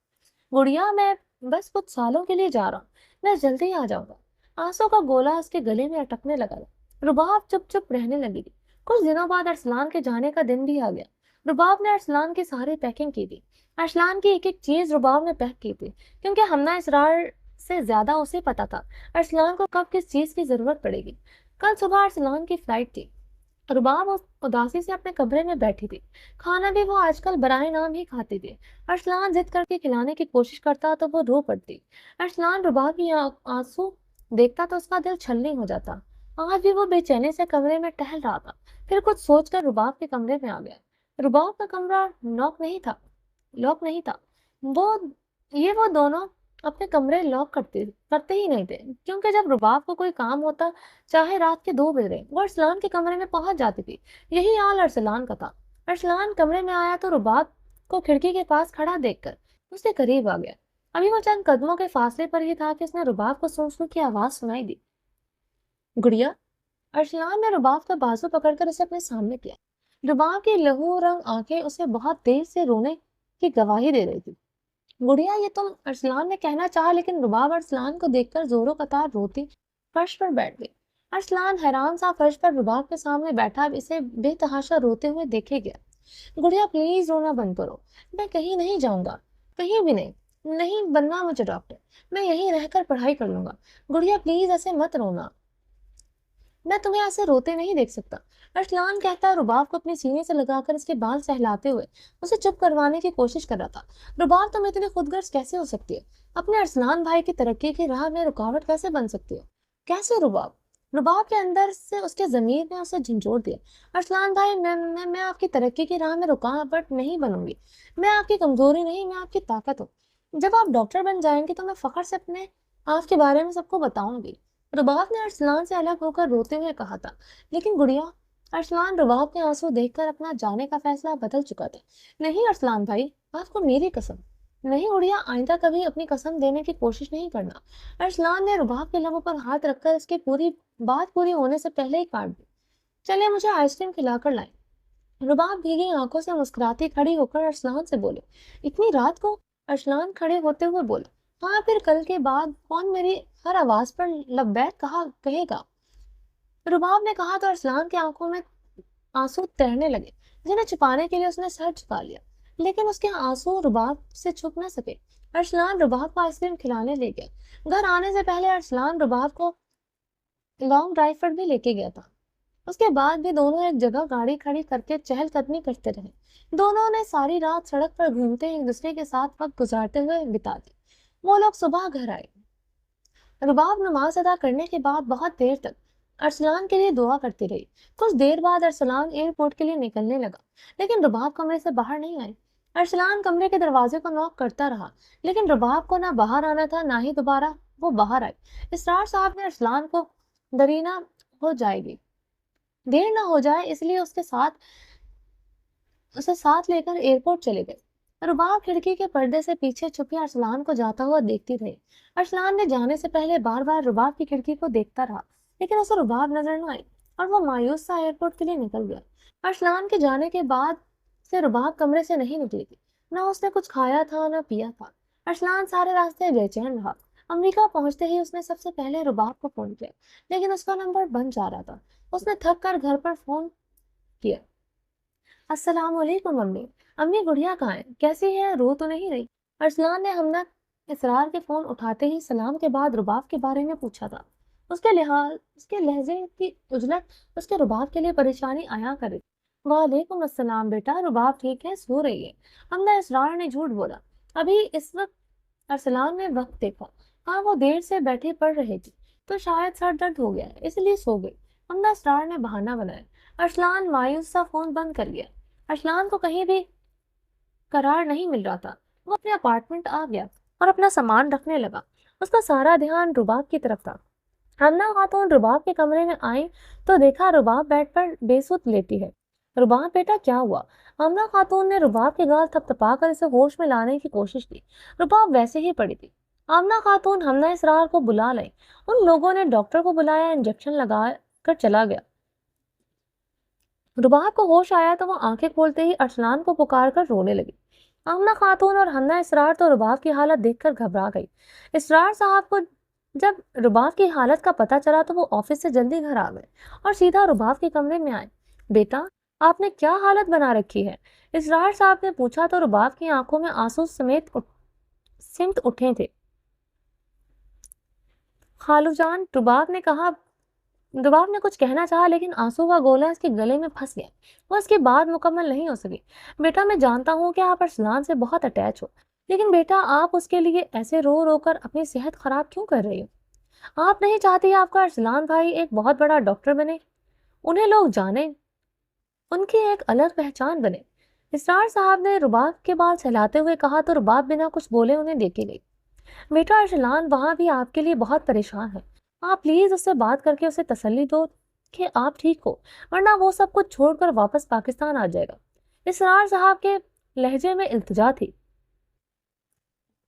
گڑیا، میں بس کچھ سالوں کے لیے جا رہا ہوں، میں جلدی آ جاؤں گا۔ آنسوں کا گولا اس کے گلے میں اٹکنے لگا۔ رباب چپ چپ رہنے لگی تھی۔ کچھ دنوں بعد ارسلان کے جانے کا دن بھی آ گیا۔ رباب نے ارسلان کی ساری پیکنگ کی تھی۔ ارسلان کی ایک ایک چیز رباب نے پیک کی تھی کیونکہ ہمنا اسرار سے زیادہ اسے پتا تھا ارسلان کو کب کس چیز کی ضرورت پڑے گی۔ کل صبح ارسلان کی فلائٹ تھی۔ رباب اداسی سے اپنے کمرے میں بیٹھی تھی۔ کھانا بھی وہ آج کل برائے نام ہی کھاتی تھی۔ ارسلان ضد کر کے کھلانے کی کوشش کرتا تو وہ رو پڑتی۔ ارسلان رباب کی آنسو دیکھتا تو اس کا دل چھلنی ہو جاتا۔ آج بھی وہ بے چینی سے کمرے میں ٹہل رہا تھا، پھر کچھ سوچ کر رباب کے کمرے میں آ گیا۔ رباب کا کمرہ لاک نہیں تھا۔ وہ دونوں اپنے کمرے لاک کرتے ہی نہیں تھے، کیونکہ جب رباب کو کوئی کام ہوتا، چاہے رات کے 2 بجے، وہ ارسلان کے کمرے میں پہنچ جاتی تھی۔ یہی حال ارسلان کا تھا۔ ارسلان کمرے میں آیا تو رباب کو کھڑکی کے پاس کھڑا دیکھ کر اس کے قریب آ گیا۔ ابھی وہ چند قدموں کے فاصلے پر ہی تھا کہ اس نے رباب کو سوچنے کی آواز سنائی دی۔ گڑیا! ارسلان نے رباب کا بازو پکڑ کر اسے اپنے سامنے کیا۔ رباب کی لہو رنگ آنکھیں اسے بہت دیر سے رونے کی گواہی دے رہی تھی۔ گڑیا، یہ تم؟ ارسلان نے کہنا چاہا، لیکن رباب ارسلان کو دیکھ کر زوروں قطار روتی فرش پر بیٹھ گئی۔ ارسلان حیران سا فرش پر رباب کے سامنے بیٹھا اسے بے تحاشا روتے ہوئے دیکھے گیا۔ گڑیا پلیز رونا بند کرو، میں کہیں نہیں جاؤں گا، کہیں بھی نہیں، نہیں بننا مجھے ڈاکٹر، میں یہیں رہ کر پڑھائی کر لوں گا۔ گڑیا پلیز ایسے مت رونا، میں تمہیں ایسے روتے نہیں دیکھ سکتا، ارسلان کہتا ہے، رباب کو اپنے سینے سے لگا کر اس کے بال سہلاتے ہوئے اسے چپ کروانے کی کوشش کر رہا تھا۔ رباب تم اتنی خود غرض کیسے ہو سکتی ہے؟ اپنے ارسلان بھائی کی ترقی کی راہ میں رکاوٹ کیسے بن سکتی ہو؟ کیسے رباب کے اندر سے اس کے ضمیر نے اسے جھنجھوڑ دیا۔ ارسلان بھائی، میں آپ کی ترقی کی راہ میں رکاوٹ نہیں بنوں گی، میں آپ کی کمزوری نہیں، میں آپ کی طاقت ہوں۔ جب آپ ڈاکٹر بن جائیں گے تو میں فخر سے اپنے آپ کے بارے میں سب کو بتاؤں گی۔ رباب نے ارسلان سے الگ ہو کر روتے ہوئے کہا تھا۔ لیکن گڑیا، ارسلان رباب کے آنسو دیکھ کر اپنا جانے کا فیصلہ بدل چکا تھا۔ نہیں ارسلان بھائی، آپ کو میری قسم۔ نہیں گڑیا، آئندہ کبھی اپنی قسم دینے کی کوشش نہیں کرنا۔ ارسلان نے رباب کے لبوں پر ہاتھ رکھ کر اس کی بات پوری ہونے سے پہلے ہی کاٹ دی۔ چلے مجھے آئس کریم کھلا کر لائیں۔ رباب بھیگی آنکھوں سے مسکراتی کھڑی ہو کر ارسلان سے بولے۔ اتنی رات کو؟ ارسلان کھڑے ہوتے ہوئے بولا۔ ہاں، پھر کل کے بعد کون میری ہر آواز پر لبیک کہے گا؟ رباب نے کہا تو ارسلان کی آنکھوں میں آنسو تیرنے لگے، جنہیں چھپانے کے لیے اس نے سر جھکا لیا، لیکن اس کے آنسو رباب سے چھپ نہ سکے۔ ارسلان رباب کو آئس کریم کھلانے لے گیا۔ گھر آنے سے پہلے ارسلان رباب کو لانگ ڈرائیو پر بھی لے کے گیا تھا۔ اس کے بعد بھی دونوں ایک جگہ گاڑی کھڑی کر کے چہل قدمی کرتے رہے۔ دونوں نے ساری رات سڑک پر گھومتے ایک دوسرے کے ساتھ وقت گزارتے ہوئے بتا دی۔ وہ لوگ صبح گھر آئے۔ رباب نماز ادا کرنے کے بعد بہت دیر تک ارسلان کے لیے دعا کرتی رہی۔ کچھ دیر بعد ارسلان ایئرپورٹ کے لیے نکلنے لگا، لیکن رباب کمرے سے باہر نہیں آئی۔ ارسلان کمرے کے دروازے کو نوک کرتا رہا، لیکن رباب کو نہ باہر آنا تھا نہ ہی دوبارہ وہ باہر آئی۔ اسرار صاحب نے ارسلان کو درینا ہو جائے گی، دیر نہ ہو جائے، اس لیے اسے ساتھ لے کر ایئرپورٹ چلے گئے۔ رباب کھڑکی کے پردے سے پیچھے چھپی ارسلان کو جاتا ہوا دیکھتی رہی۔ ارسلان نے جانے سے پہلے بار بار رباب کی کھڑکی کو دیکھتا رہا، لیکن اسے رباب نظر نہ آئی اور وہ مایوس سا ایئرپورٹ کے لیے نکل گیا۔ ارسلان کے جانے کے بعد سے رباب کمرے سے نہیں نکلی تھی، نہ اس نے کچھ کھایا تھا نہ پیا تھا۔ ارسلان سارے راستے بے چین رہا۔ امریکہ پہنچتے ہی اس نے سب سے پہلے رباب کو فون کیا، لیکن اس کا نمبر بند جا رہا تھا۔ اس نے تھک کر گھر پر فون کیا۔ السلام علیکم امی۔ امی، گڑیا کہاں ہے؟ کیسی ہے؟ رو تو نہیں رہی؟ ارسلان نے ہمنا اسرار کے فون اٹھاتے ہی سلام کے بعد رباب کے بارے میں پوچھا تھا۔ اس کے لہجے کی اجلت اس کے رباب کے لیے پریشانی آیا کر رہی۔ وعلیکم السلام بیٹا، رباب ٹھیک ہے، سو رہی ہے؟ ہمنا اسرار نے جھوٹ بولا۔ ابھی اس وقت ارسلان نے وقت دیکھا۔ ہاں، وہ دیر سے بیٹھے پڑھ رہی تھی تو شاید سر درد ہو گیا ہے، اس لیے سو گئی، ہمنا اسرار نے بہانہ بنایا۔ ارسلان مایوس سا فون بند کر گیا۔ ارسلان کو کہیں بھی قرار نہیں مل رہا تھا۔ وہ اپنے اپارٹمنٹ آ گیا اور اپنا سامان رکھنے لگا۔ اس کا سارا دھیان رباب کی طرف تھا۔ ہمنا خاتون رباب کے کمرے میں آئی تو دیکھا رباب بیڈ پر بے سوت لیٹی ہے۔ رباب بیٹا، کیا ہوا؟ ہمنا خاتون نے رباب کے گال تھپ تھپا کر اسے ہوش میں لانے کی کوشش کی۔ رباب ویسے ہی پڑی تھی۔ آمنہ خاتون ہمنا اسرار کو بلا لیں۔ ان لوگوں نے ڈاکٹر کو بلایا، انجیکشن لگا کر چلا گیا۔ رباب کو ہوش آیا تو وہ آنکھیں کھولتے ہی ارسلان کو پکار کر رونے لگی۔ آمنہ خاتون اور ہمنا اسرار تو رباب کی حالت دیکھ کر گھبرا گئی۔ اسرار صاحب کو جب رباب کی حالت کا پتہ چلا تو وہ آفس سے جلدی گھر آ گئے اور سیدھا رباب کے کمرے میں آئے۔ بیٹا، آپ نے کیا حالت بنا رکھی ہے؟ اسرار صاحب نے پوچھا تو رباب کی آنکھوں میں آنسو سمٹ اٹھے تھے۔ خالو جان، رباب نے کچھ کہنا چاہا، لیکن آنسو کا گولا اس کے گلے میں پھنس گیا۔ وہ اس کی بات مکمل نہیں ہو سکی۔ بیٹا، میں جانتا ہوں کہ آپ ارسلان سے بہت اٹیچ ہو، لیکن بیٹا آپ اس کے لیے ایسے رو رو کر اپنی صحت خراب کیوں کر رہی ہو؟ آپ نہیں چاہتی آپ کا ارسلان بھائی ایک بہت بڑا ڈاکٹر بنے، انہیں لوگ جانیں، ان کی ایک الگ پہچان بنے؟ اسرار صاحب نے رباب کے بال سہلاتے ہوئے کہا تو رباب بنا کچھ بولے انہیں دیکھے گئی۔ بیٹا ارسلان وہاں بھی آپ کے لیے بہت پریشان ہے، آپ پلیز اس سے بات کر کے اسے تسلی دو کہ آپ ٹھیک ہو، ورنہ وہ سب کچھ چھوڑ کر واپس پاکستان آ جائے گا۔ اسرار صاحب کے لہجے میں التجا تھی۔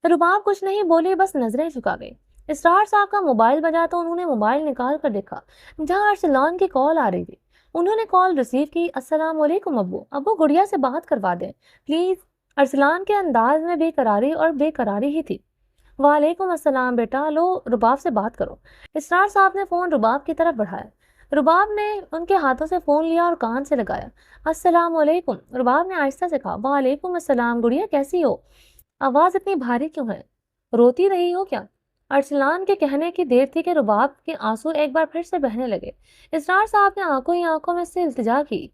رباب کچھ نہیں بولی، بس نظریں جھکا گئی۔ اسرار صاحب کا موبائل بجا تو انہوں نے موبائل نکال کر دیکھا جہاں ارسلان کی کال آ رہی تھی۔ انہوں نے کال ریسیو کی۔ السلام علیکم ابو گڑیا سے بات کروا دیں پلیز۔ ارسلان کے انداز میں بے قراری ہی تھی۔ وعلیکم السلام بیٹا، لو رباب سے بات کرو۔ اسرار صاحب نے فون رباب کی طرف بڑھایا۔ رباب نے ان کے ہاتھوں سے فون لیا اور کان سے لگایا۔ السلام علیکم، رباب نے آہستہ سے کہا۔ وعلیکم السلام گڑیا، کیسی ہو؟ آواز اتنی بھاری کیوں ہے؟ روتی رہی ہو کیا؟ ارسلان کے کہنے کی دیر تھی کہ رباب کے آنسو ایک بار پھر سے بہنے لگے۔ اسرار صاحب نے آنکھوں ہی آنکھوں میں سے التجا کی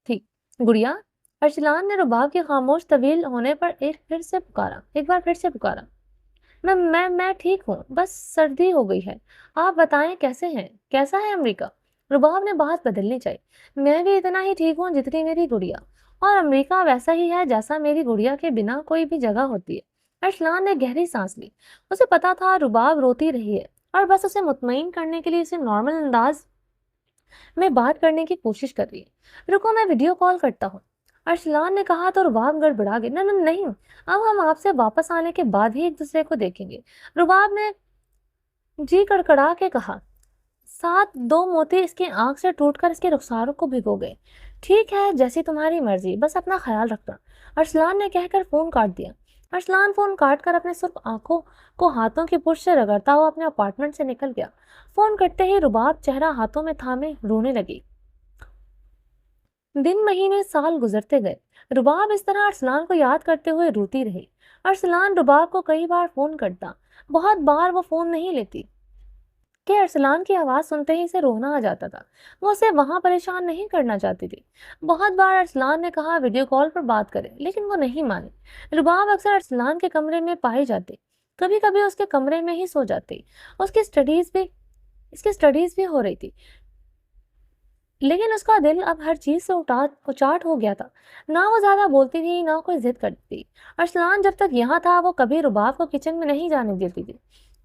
تھی۔ گڑیا، ارسلان نے رباب کے خاموش طویل ہونے پر ایک بار پھر سے پکارا۔ میں ٹھیک ہوں، بس سردی ہو گئی ہے۔ آپ بتائیں کیسے ہیں؟ کیسا ہے امریکہ؟ رباب نے بات بدلنی چاہیے۔ میں بھی اتنا ہی ٹھیک ہوں جتنی میری گڑیا، اور امریکہ ویسا ہی ہے جیسا میری گڑیا کے بنا کوئی بھی جگہ ہوتی ہے۔ ارسلان نے گہری سانس لی۔ اسے پتا تھا رباب روتی رہی ہے اور بس اسے مطمئن کرنے کے لیے اسے نارمل انداز میں بات کرنے کی کوشش کر رہی ہے۔ رکو میں ویڈیو کال کرتا ہوں، ارسلان نے کہا تو رباب گڑبڑا گئی۔ نہیں، اب ہم آپ سے واپس آنے کے بعد ہی ایک دوسرے کو دیکھیں گے، رباب نے جی کڑکڑا کے کہا۔ ساتھ دو موتی اس کی آنکھ سے ٹوٹ کر اس کے رخساروں کو بھگو گئے۔ ٹھیک ہے، جیسی تمہاری مرضی، بس اپنا خیال رکھنا، ارسلان نے کہہ کر فون کاٹ دیا۔ ارسلان فون کاٹ کر اپنے سرخ آنکھوں کو ہاتھوں کی پشت سے رگڑتا ہوا اپنے اپارٹمنٹ سے نکل گیا۔ فون کٹتے ہی رباب چہرہ ہاتھوں میں تھامے رونے لگی۔ دن مہینے سال گزرتے گئے، رباب اس طرح ارسلان کو یاد کرتے ہوئے روتی رہی۔ ارسلان رباب کو کئی بار فون کرتا، بہت بار وہ فون نہیں لیتی کہ ارسلان کی آواز سنتے ہی اسے رونا آ جاتا تھا۔ وہ اسے وہاں پریشان نہیں کرنا چاہتی تھی۔ بہت بار ارسلان نے کہا ویڈیو کال پر بات کرے، لیکن وہ نہیں مانی۔ رباب اکثر ارسلان کے کمرے میں پائی جاتی، کبھی کبھی اس کے کمرے میں ہی سو جاتی۔ اس کی سٹڈیز بھی ہو رہی تھی، لیکن اس کا دل اب ہر چیز سے اچاٹ ہو گیا تھا۔ نہ وہ زیادہ بولتی تھی، نہ کوئی ضد کرتی تھی۔ ارسلان جب تک یہاں تھا وہ کبھی رباب کو کچن میں نہیں جانے دیتی تھی۔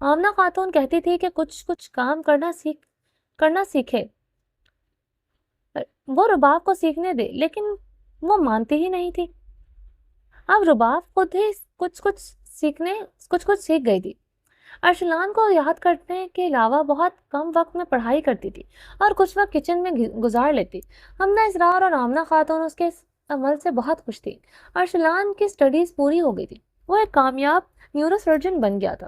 آمنہ خاتون کہتی تھی کہ کچھ کام کرنا سیکھے، وہ رباب کو سیکھنے دے، لیکن وہ مانتی ہی نہیں تھی۔ اب رباب خود ہی کچھ سیکھ گئی تھی۔ ارسلان کو یاد کرنے کے علاوہ بہت کم وقت میں پڑھائی کرتی تھی اور کچھ وقت کچن میں گزار لیتی۔ حمدہ اسرار اور آمنہ خاتون اس کے عمل سے بہت خوش تھی۔ ارسلان کی سٹڈیز پوری ہو گئی تھی، وہ ایک کامیاب نیورو سرجن بن گیا تھا۔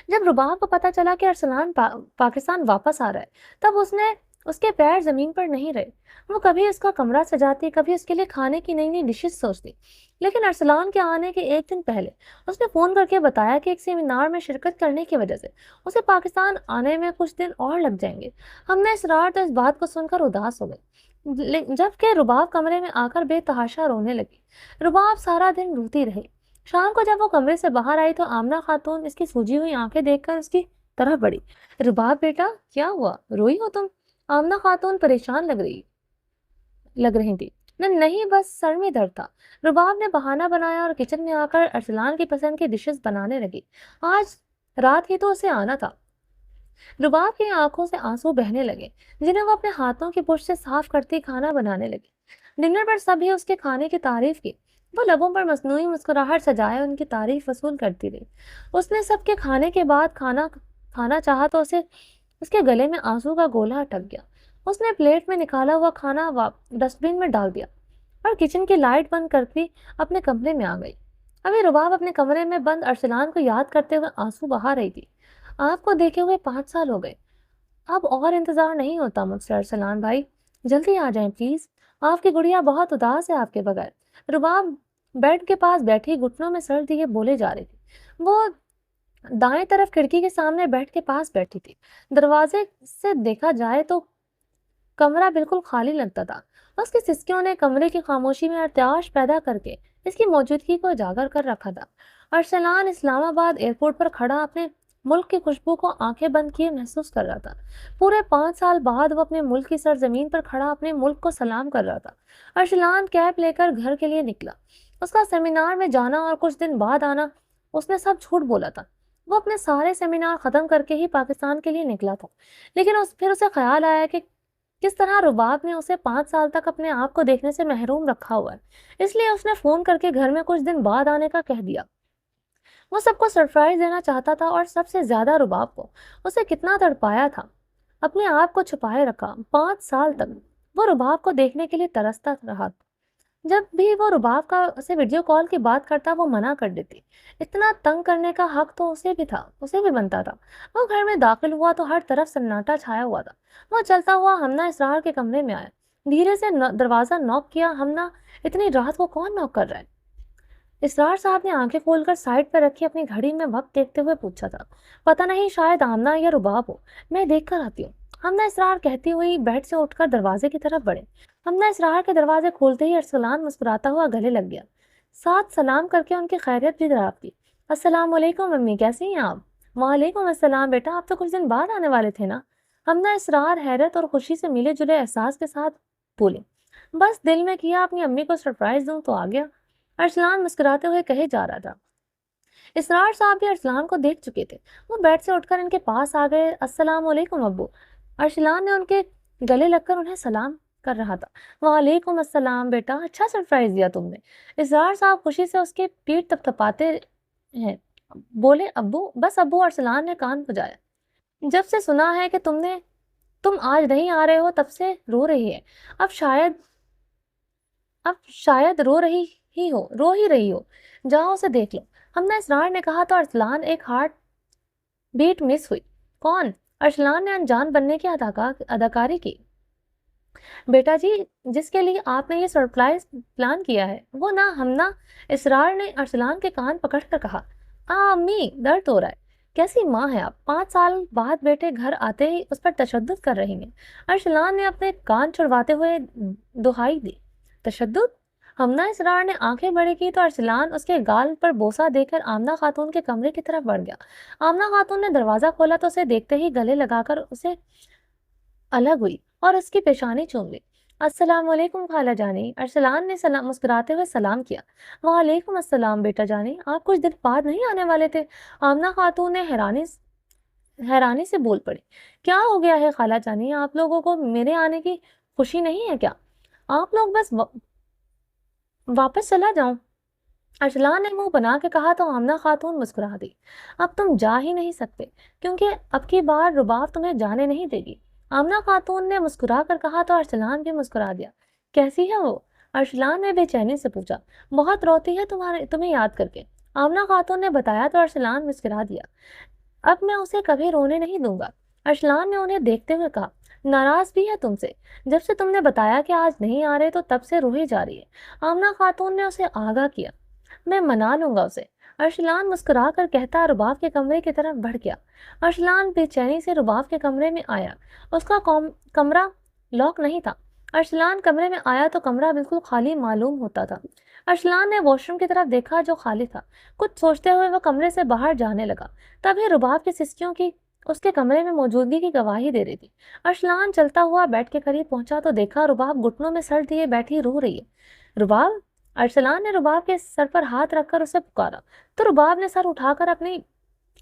جب رباب کو پتا چلا کہ ارسلان پاکستان واپس آ رہا ہے، تب اس کے پیر زمین پر نہیں رہے۔ وہ کبھی اس کا کمرہ سجاتی، کبھی اس کے لیے کھانے کی نئی ڈشز سوچتی۔ لیکن ارسلان کے آنے کے ایک دن پہلے اس نے فون کر کے بتایا کہ ایک سیمینار میں شرکت کرنے کی وجہ سے اسے پاکستان آنے میں کچھ دن اور لگ جائیں گے۔ ہم نے اسرار تو اس بات کو سن کر اداس ہو گئی، جبکہ رباب کمرے میں آ کر بے تحاشا رونے لگی۔ رباب سارا دن روتی رہی۔ شام کو جب وہ کمرے سے باہر آئی تو آمنہ خاتون اس کی سوجی ہوئی آنکھیں دیکھ کر اس کی طرف بڑھی۔ رباب بیٹا، کیا ہوا؟ روئی ہو تم؟ آمنہ خاتون پریشان لگ رہی تھی۔ نہیں، بس سر میں درد تھا، رباب نے بہانہ بنایا اور کچن میں آ کر ارسلان کی پسند کی ڈشز بنانے لگی۔ آج رات ہی تو اسے آنا تھا۔ رباب کی آنکھوں سے آنسو بہنے لگے، جنہیں وہ اپنے ہاتھوں کی پشت سے صاف کرتی کھانا بنانے لگی۔ ڈنر پر سبھی اس کے کھانے کی تعریف کی۔ وہ لبوں پر مصنوعی مسکراہٹ سجائے ان کی تعریف وصول کرتی رہی۔ اس نے سب کے کھانے کے بعد کھانا چاہا تو اس کے گلے میں آنسو کا گولہ اٹک گیا۔ اس نے پلیٹ میں نکالا ہوا کھانا ڈسٹ بن میں ڈال دیا اور کچن کی لائٹ بند کرتی اپنے کمرے میں آ گئی۔ ابھی رباب اپنے کمرے میں بند ارسلان کو یاد کرتے ہوئے آنسو بہا رہی تھی۔ آپ کو دیکھے ہوئے 5 سال ہو گئے، اب اور انتظار نہیں ہوتا مجھ سے ارسلان بھائی، جلدی آ جائیں پلیز، آپ کی گڑیا بہت اداس ہے آپ کے بغیر۔ رباب بیڈ کے پاس بیٹھی گھٹنوں میں سر دیے بولے جا رہی تھی۔ وہ دائیں طرف کھڑکی کے سامنے بیڈ کے پاس بیٹھی تھی۔ دروازے سے دیکھا جائے تو کمرہ بالکل خالی لگتا تھا۔ اس کی سسکیوں نے کمرے کی خاموشی میں ارتعاش پیدا کر کے اس کی موجودگی کو اجاگر کر رکھا تھا۔ ارسلان اسلام آباد ایئرپورٹ پر کھڑا اپنے ملک کی خوشبو کو آنکھیں بند کیے محسوس کر رہا تھا۔ پورے 5 سال بعد وہ اپنے ملک کی سرزمین پر کھڑا اپنے ملک کو سلام کر رہا تھا۔ ارسلان کیب لے کر گھر کے لیے نکلا۔ اس کا سیمینار میں جانا اور کچھ دن بعد آنا اس نے سب جھوٹ بولا تھا۔ وہ اپنے سارے سیمینار ختم کر کے ہی پاکستان کے لیے نکلا تھا، لیکن پھر اسے خیال آیا کہ کس طرح رباب نے اسے 5 سال تک اپنے آپ کو دیکھنے سے محروم رکھا ہوا ہے، اس لیے اس نے فون کر کے گھر میں کچھ دن بعد آنے کا کہہ دیا۔ وہ سب کو سرپرائز دینا چاہتا تھا، اور سب سے زیادہ رباب کو۔ اسے کتنا تڑپایا تھا، اپنے آپ کو چھپائے رکھا۔ 5 سال تک وہ رباب کو دیکھنے کے لیے ترستا رہا۔ جب بھی وہ رباب کا اسے ویڈیو کال کی بات کرتا وہ منع کر دیتی۔ اتنا تنگ کرنے کا حق تو اسے بھی بنتا تھا۔ وہ گھر میں داخل ہوا تو ہر طرف سناٹا چھایا ہوا تھا۔ وہ چلتا ہوا ہمنا اسرار کے کمرے میں آیا، دھیرے سے دروازہ نوک کیا۔ ہمنا، اتنی رات کو کون نوک کر رہا ہے؟ اسرار صاحب نے آنکھیں کھول کر سائڈ پر رکھی اپنی گھڑی میں وقت دیکھتے ہوئے پوچھا تھا۔ پتہ نہیں، شاید آمنہ یا رباب ہو، میں دیکھ کر آتی ہوں، ہمنا اسرار کہتی ہوئی بیڈ سے اٹھ کر دروازے کی طرف بڑھے۔ ہمنا اسرار کے دروازے کھولتے ہی ارسلان مسکراتا ہوا گلے لگ گیا، ساتھ سلام کر کے ان کی خیریت بھی دریافت کی۔ السلام علیکم امی، کیسی ہیں آپ؟ وعلیکم السلام بیٹا، آپ تو کچھ دن بعد آنے والے تھے نا؟ ہمنا اسرار حیرت اور خوشی سے ملے جلے احساس کے ساتھ بولی۔ بس دل میں کیا اپنی امی کو سرپرائز دوں تو آ گیا، ارسلان مسکراتے ہوئے کہے جا رہا تھا۔ اسرار صاحب بھی ارسلان کو دیکھ چکے تھے، وہ بیڈ سے اٹھ کر ان کے پاس آ گئے۔ السلام علیکم ابو، ارسلان نے ان کے گلے لگ کر انہیں سلام کر رہا تھا۔ وعلیکم السلام بیٹا، اچھا سرپرائز دیا تم نے۔ اسرار صاحب خوشی سے اس کے پیٹ تھپتھپاتے ہیں بولے، ابو بس ابو، ارسلان نے کان بجایا، جب سے سنا ہے کہ تم آج نہیں آ رہے ہو تب سے رو رہی ہے، اب شاید رو ہی رہی ہو، جاؤ اسے دیکھ لو۔ ہمنا اسرار نے کہا تو ارسلان ایک ہارٹ بیٹ مس ہوئی۔ کون؟ ارسلان نے انجان بننے کی اداکاری کی۔ بیٹا جی، جس کے لیے آپ نے یہ سرپرائز پلان کیا ہے وہ نا ہمنا، اسرار نے ارسلان کے کان پکڑ کر کہا۔ امی، درد ہو رہا ہے، کیسی ماں ہے آپ، 5 سال بعد بیٹے گھر آتے ہی اس پر تشدد کر رہی ہیں۔ ارسلان نے اپنے کان چھڑواتے ہوئے دہائی دی۔ تشدد؟ ہمنا اسرار نے آنکھیں بڑی کی تو ارسلان اس کے گال پر بوسہ دے کر آمنہ خاتون کے کمرے کی طرف بڑھ گیا۔ آمنہ خاتون نے دروازہ کھولا تو اسے دیکھتے ہی گلے لگا کر اسے الگ ہوئی اور اس کی پیشانی چوم لی۔ السلام علیکم خالہ جانی، ارسلان نے مسکراتے ہوئے سلام کیا۔ وعلیکم السلام بیٹا جانی، آپ کچھ دن بعد نہیں آنے والے تھے؟ آمنہ خاتون نے حیرانی سے بول پڑی۔ کیا ہو گیا ہے خالہ جانی، آپ لوگوں کو میرے آنے کی خوشی نہیں ہے کیا؟ آپ لوگ بس واپس چلا جاؤں؟ ارسلان نے منہ بنا کے کہا تو آمنہ خاتون مسکرا دی۔ اب تم جا ہی نہیں سکتے، کیونکہ اب کی بار رباب تمہیں جانے نہیں دے گی، آمنہ خاتون نے مسکرا کر کہا تو ارسلان بھی مسکرا دیا۔ کیسی ہے وہ؟ ارسلان نے بے چینی سے پوچھا۔ بہت روتی ہے تمہیں یاد کر کے، آمنہ خاتون نے بتایا تو ارسلان مسکرا دیا۔ اب میں اسے کبھی رونے نہیں دوں گا، ارسلان نے انہیں دیکھتے ہوئے کہا۔ ناراض بھی ہے تم سے، جب سے تم نے بتایا کہ آج نہیں آ رہے تو تب سے روئی جا رہی ہے، آمنہ خاتون نے اسے آگاہ کیا۔ میں منا لوں گا اسے، ارسلان مسکرا کر کہتا رباب کے کمرے کی طرف بڑھ گیا۔ ارسلان بے چینی سے رباب کے کمرے میں آیا، اس کا کمرہ لاک نہیں تھا۔ ارسلان کمرے میں آیا تو کمرہ بالکل خالی معلوم ہوتا تھا۔ ارسلان نے واش روم کی طرف دیکھا جو خالی تھا، کچھ سوچتے ہوئے وہ کمرے سے باہر جانے لگا، تبھی رباب کی سسکیوں کی اس کے کمرے میں موجودگی کی گواہی دے رہی تھی۔ ارسلان چلتا ہوا بیڈ کے قریب پہنچا تو دیکھا رباب گھٹنوں میں سر دیے بیٹھی رو رہی ہے۔ رباب؟ ارسلان نے رباب کے سر پر ہاتھ رکھ کر اسے پکارا تو رباب نے سر اٹھا کر اپنی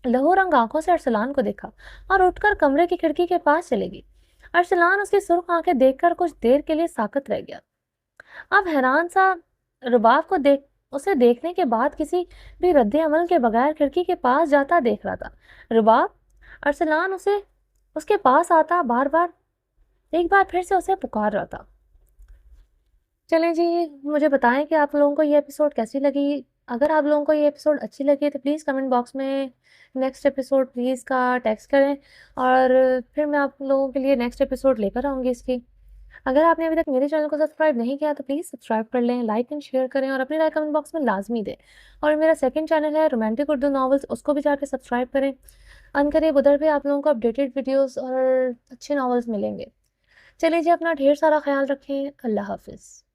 لہو رنگ آنکھوں سے ارسلان کو دیکھا اور اٹھ کر کمرے کی کھڑکی کے پاس چلے گی۔ ارسلان اس کی سرخ آنکھیں دیکھ کر کچھ دیر کے لیے ساکت رہ گیا، اب حیران سا رباب کو اسے دیکھنے کے بعد کسی بھی رد عمل کے بغیر کھڑکی کے پاس جاتا دیکھ رہا تھا۔ رباب؟ ارسلان اس کے پاس آتا ایک بار پھر سے اسے پکار رہا تھا۔ چلیں جی، مجھے بتائیں کہ آپ لوگوں کو یہ ایپیسوڈ کیسی لگی۔ اگر آپ لوگوں کو یہ ایپیسوڈ اچھی لگی تو پلیز کمنٹ باکس میں نیکسٹ ایپیسوڈ پلیز کا ٹیکسٹ کریں، اور پھر میں آپ لوگوں کے لیے نیکسٹ ایپیسوڈ لے کر آؤں گی اس کی۔ اگر آپ نے ابھی تک میرے چینل کو سبسکرائب نہیں کیا تو پلیز سبسکرائب کر لیں، لائک اینڈ شیئر کریں اور اپنی رائے کمنٹ باکس میں لازمی دیں۔ اور میرا سیکنڈ چینل ہے رومانٹک اردو ناولز، اس کو بھی جا کے سبسکرائب کریں۔ عنقریب ادھر بھی آپ لوگوں کو اپڈیٹڈ ویڈیوز اور اچھے ناولز ملیں گے۔ چلیے جی، اپنا ڈھیر سارا خیال رکھیں، اللہ حافظ۔